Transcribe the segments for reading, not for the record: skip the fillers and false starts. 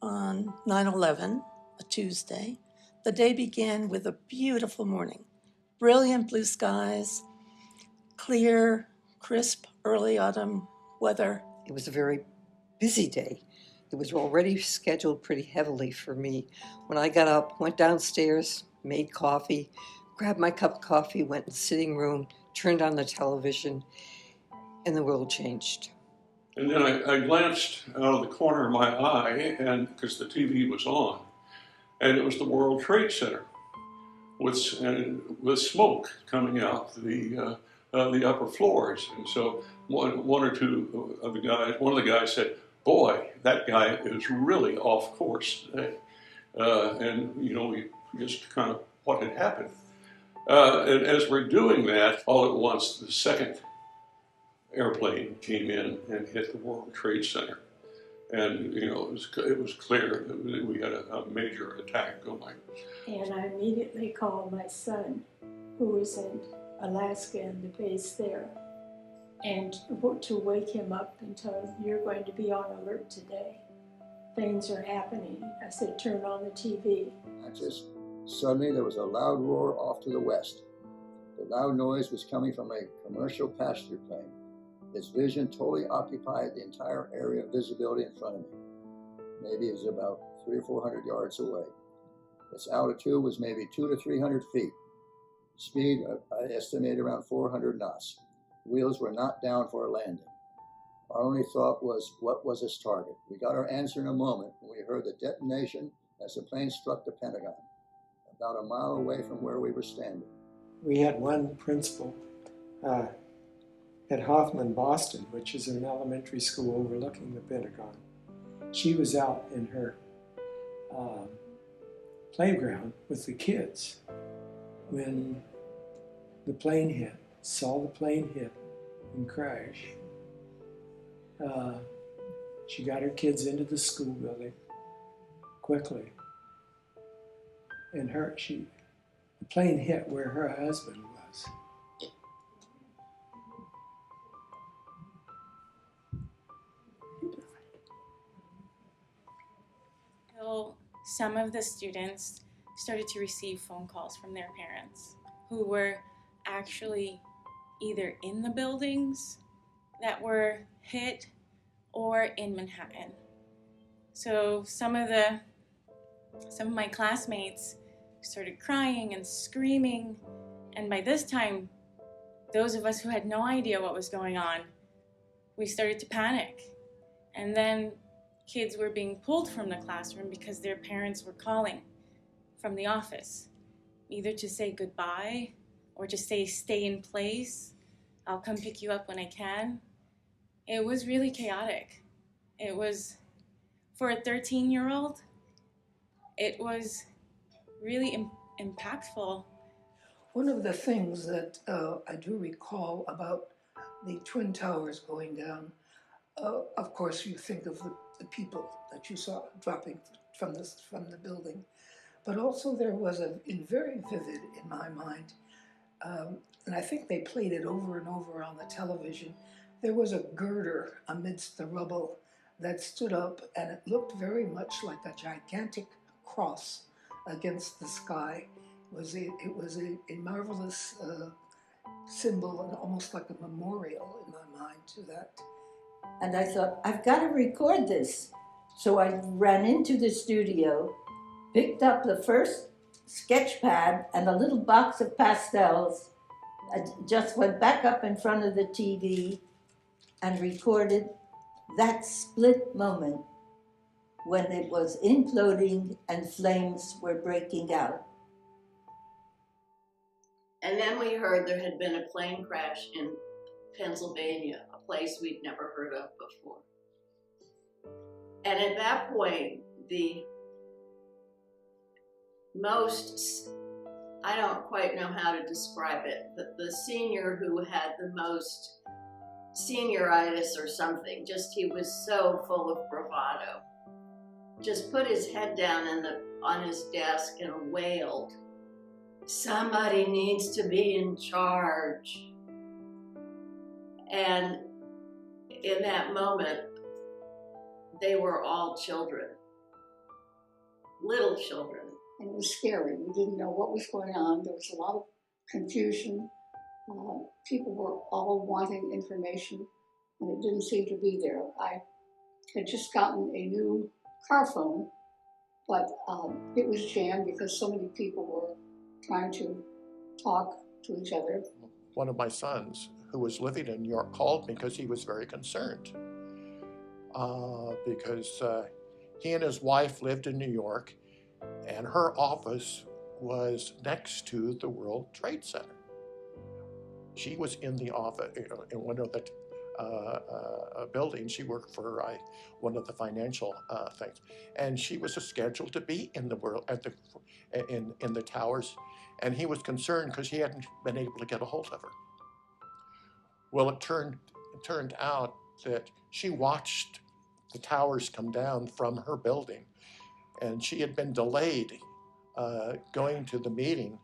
on 9/11, a Tuesday. The day began with a beautiful morning. Brilliant blue skies, clear, crisp early autumn weather. It was a very busy day. It was already scheduled pretty heavily for me. When I got up, went downstairs, made coffee, grabbed my cup of coffee, went in the sitting room, turned on the television, and the world changed. And then I glanced out of the corner of my eye, and because the TV was on, and it was the World Trade Center with smoke coming out the upper floors. And so one or two of the guys, one of the guys said, "Boy, that guy is really off course today." And we just kind of what had happened. And as we're doing that, all at once the second airplane came in and hit the World Trade Center. And, it was clear that we had a major attack going. And I immediately called my son, who was in Alaska and the base there, and to wake him up and tell him, "You're going to be on alert today. Things are happening." I said, "Turn on the TV." Suddenly there was a loud roar off to the west. The loud noise was coming from a commercial passenger plane. Its vision totally occupied the entire area of visibility in front of me. Maybe it was about 300 or 400 yards away. Its altitude was maybe 200 to 300 feet. Speed, I estimate around 400 knots. Wheels were not down for a landing. Our only thought was, what was its target? We got our answer in a moment when we heard the detonation as the plane struck the Pentagon, about a mile away from where we were standing. We had one principal at Hoffman, Boston, which is an elementary school overlooking the Pentagon. She was out in her playground with the kids when the plane hit, saw the plane hit and crash. She got her kids into the school building quickly. And the plane hit where her husband was. Some of the students started to receive phone calls from their parents who were actually either in the buildings that were hit or in Manhattan. So some of my classmates started crying and screaming, and by this time, those of us who had no idea what was going on, we started to panic. And then kids were being pulled from the classroom because their parents were calling from the office, either to say goodbye or to say stay in place. I'll come pick you up when I can. It was really chaotic. It was, for a 13-year-old, it was really impactful. One of the things that I do recall about the Twin Towers going down, of course you think of the people that you saw dropping from the building, but also there was very vivid in my mind, and I think they played it over and over on the television. There was a girder amidst the rubble that stood up, and it looked very much like a gigantic cross against the sky. It was a marvelous symbol and almost like a memorial in my mind to that. And I thought, I've got to record this. So I ran into the studio, picked up the first sketch pad and a little box of pastels. I just went back up in front of the TV and recorded that split moment when it was imploding and flames were breaking out. And then we heard there had been a plane crash in Pennsylvania, a place we'd never heard of before. And at that point, the most, I don't quite know how to describe it, but the senior who had the most senioritis or something, just he was so full of bravado, just put his head down on his desk and wailed, "Somebody needs to be in charge." And in that moment, they were all children. little children. And it was scary. We didn't know what was going on. There was a lot of confusion. People were all wanting information, and it didn't seem to be there. I had just gotten a new car phone, but it was jammed because so many people were trying to talk to each other. One of my sons, who was living in New York, called me because he was very concerned. Because he and his wife lived in New York, and her office was next to the World Trade Center. She was in the office, in one of the buildings. She worked for one of the financial things, and she was scheduled to be in the in the towers, and he was concerned because he hadn't been able to get a hold of her. Well, it turned out that she watched the towers come down from her building, and she had been delayed going to the meeting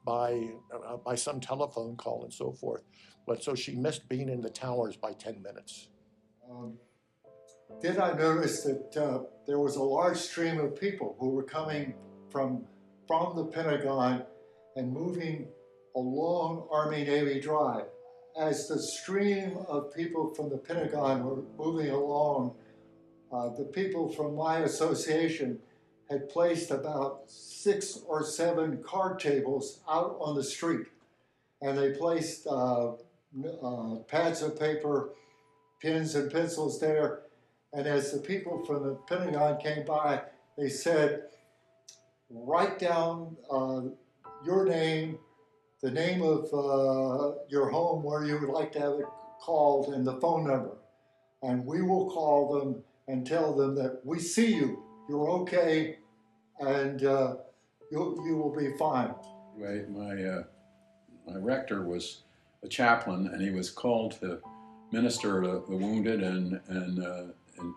by some telephone call and so forth. But so she missed being in the towers by 10 minutes. Did I notice that there was a large stream of people who were coming from the Pentagon and moving along Army-Navy Drive. As the stream of people from the Pentagon were moving along, the people from my association had placed about 6 or 7 card tables out on the street. And they placed pads of paper, pens and pencils there. And as the people from the Pentagon came by, they said, write down your name, the name of your home where you would like to have it called, and the phone number. And we will call them and tell them that we see you, you're okay, and you will be fine. My rector was a chaplain, and he was called to minister to the wounded and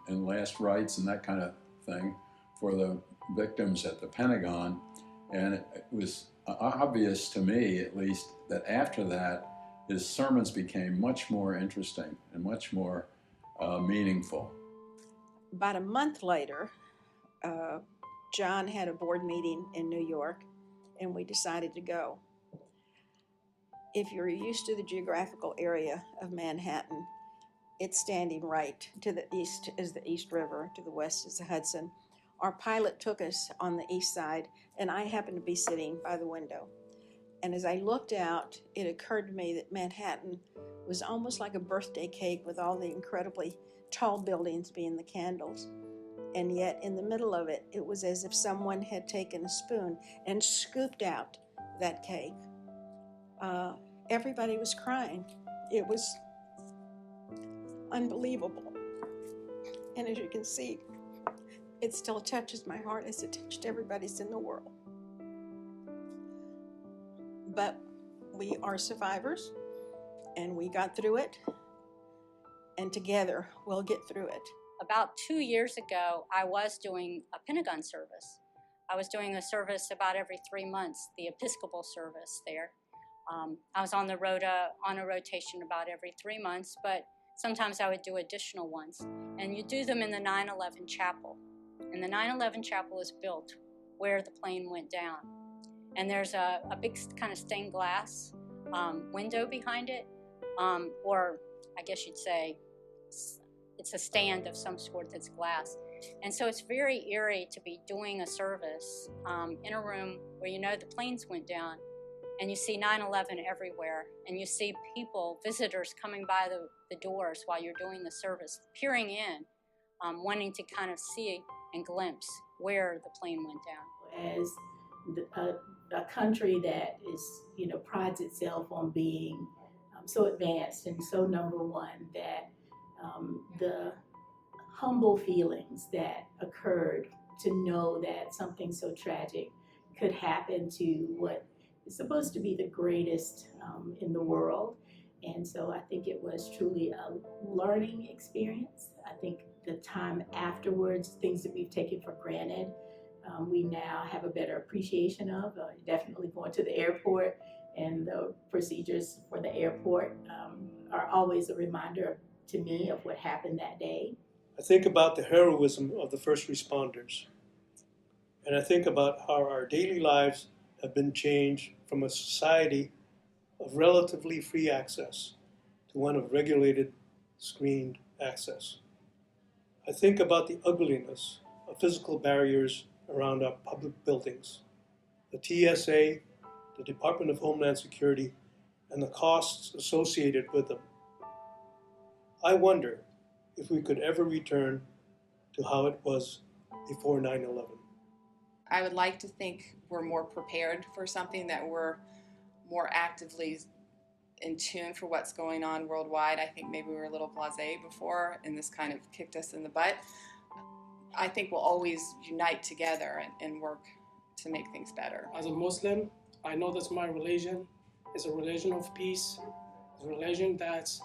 last rites and that kind of thing for the victims at the Pentagon. And it was obvious to me, at least, that after that, his sermons became much more interesting and much more meaningful. About a month later, John had a board meeting in New York, and we decided to go. If you're used to the geographical area of Manhattan, it's standing right to the east is the East River, to the west is the Hudson. Our pilot took us on the east side, and I happened to be sitting by the window. And as I looked out, it occurred to me that Manhattan was almost like a birthday cake with all the incredibly tall buildings being the candles. And yet in the middle of it, it was as if someone had taken a spoon and scooped out that cake. Everybody was crying. It was unbelievable. And as you can see, it still touches my heart as it touched everybody's in the world. But we are survivors, and we got through it, and together we'll get through it. About 2 years ago, I was doing a Pentagon service. I was doing a service about every 3 months, the Episcopal service there. I was on the rota, on a rotation about every 3 months, but sometimes I would do additional ones. And you do them in the 9/11 chapel. And the 9/11 chapel is built where the plane went down. And there's a big kind of stained glass window behind it, or I guess you'd say it's a stand of some sort that's glass. And so it's very eerie to be doing a service in a room where you know the planes went down, and you see 9/11 everywhere, and you see people, visitors coming by the doors while you're doing the service, peering in, wanting to kind of see and glimpse where the plane went down. As a country that is, prides itself on being so advanced and so number one, that the humble feelings that occurred to know that something so tragic could happen to what is supposed to be the greatest in the world. And so I think it was truly a learning experience. I think the time afterwards, things that we've taken for granted, we now have a better appreciation of. Definitely going to the airport, and the procedures for the airport are always a reminder to me of what happened that day. I think about the heroism of the first responders. And I think about how our daily lives have been changed from a society of relatively free access to one of regulated, screened access. I think about the ugliness of physical barriers around our public buildings, the TSA, the Department of Homeland Security, and the costs associated with them. I wonder if we could ever return to how it was before 9/11. I would like to think we're more prepared for something, that we're more actively in tune for what's going on worldwide. I think maybe we were a little blasé before, and this kind of kicked us in the butt. I think we'll always unite together and work to make things better. As a Muslim, I know that my religion is a religion of peace, a religion that's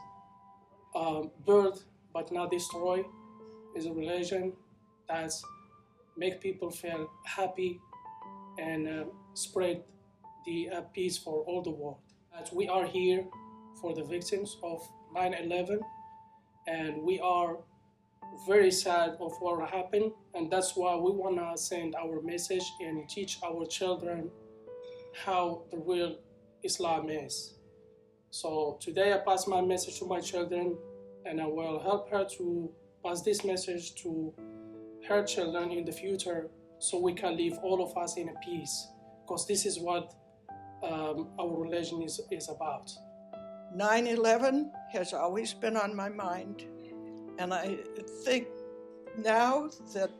build but not destroy, is a religion that's make people feel happy and spread the peace for all the world. As we are here for the victims of 9/11, and we are very sad of what happened, and that's why we want to send our message and teach our children how the real Islam is. So today I pass my message to my children, and I will help her to pass this message to her children in the future, so we can live all of us in a peace, because this is what our religion is about. 9/11 has always been on my mind, and I think now that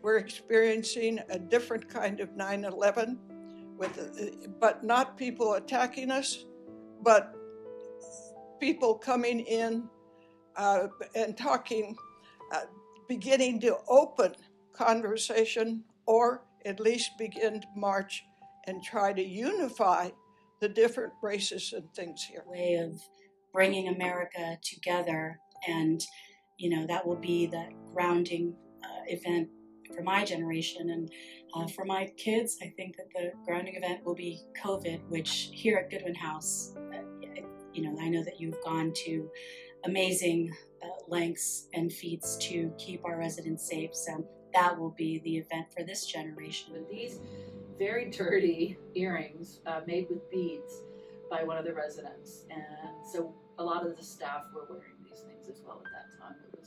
we're experiencing a different kind of 9/11, but not people attacking us, but people coming in and talking, beginning to open conversation, or at least begin to march and try to unify the different races and things here. Way of bringing America together, and that will be the grounding event for my generation, and for my kids, I think that the grounding event will be COVID, which here at Goodwin House, I know that you've gone to amazing lengths and feats to keep our residents safe, so that will be the event for this generation. These very dirty earrings made with beads by one of the residents, and so a lot of the staff were wearing these things as well at that time. It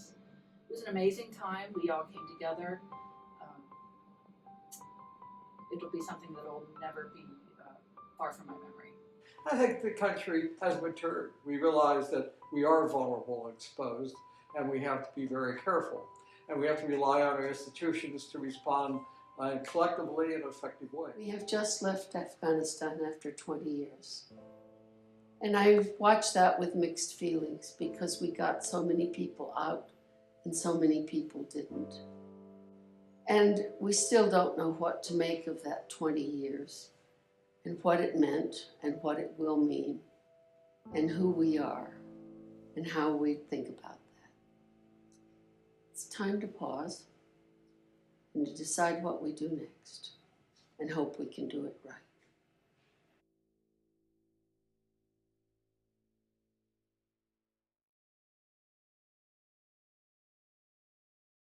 was an amazing time. We all came together. It'll be something that'll never be far from my memory. I think the country has matured. We realize that we are vulnerable and exposed, and we have to be very careful. And we have to rely on our institutions to respond collectively in an effective way. We have just left Afghanistan after 20 years. And I've watched that with mixed feelings, because we got so many people out and so many people didn't. And we still don't know what to make of that 20 years, and what it meant, and what it will mean, and who we are, and how we think about that. It's time to pause and to decide what we do next, and hope we can do it right.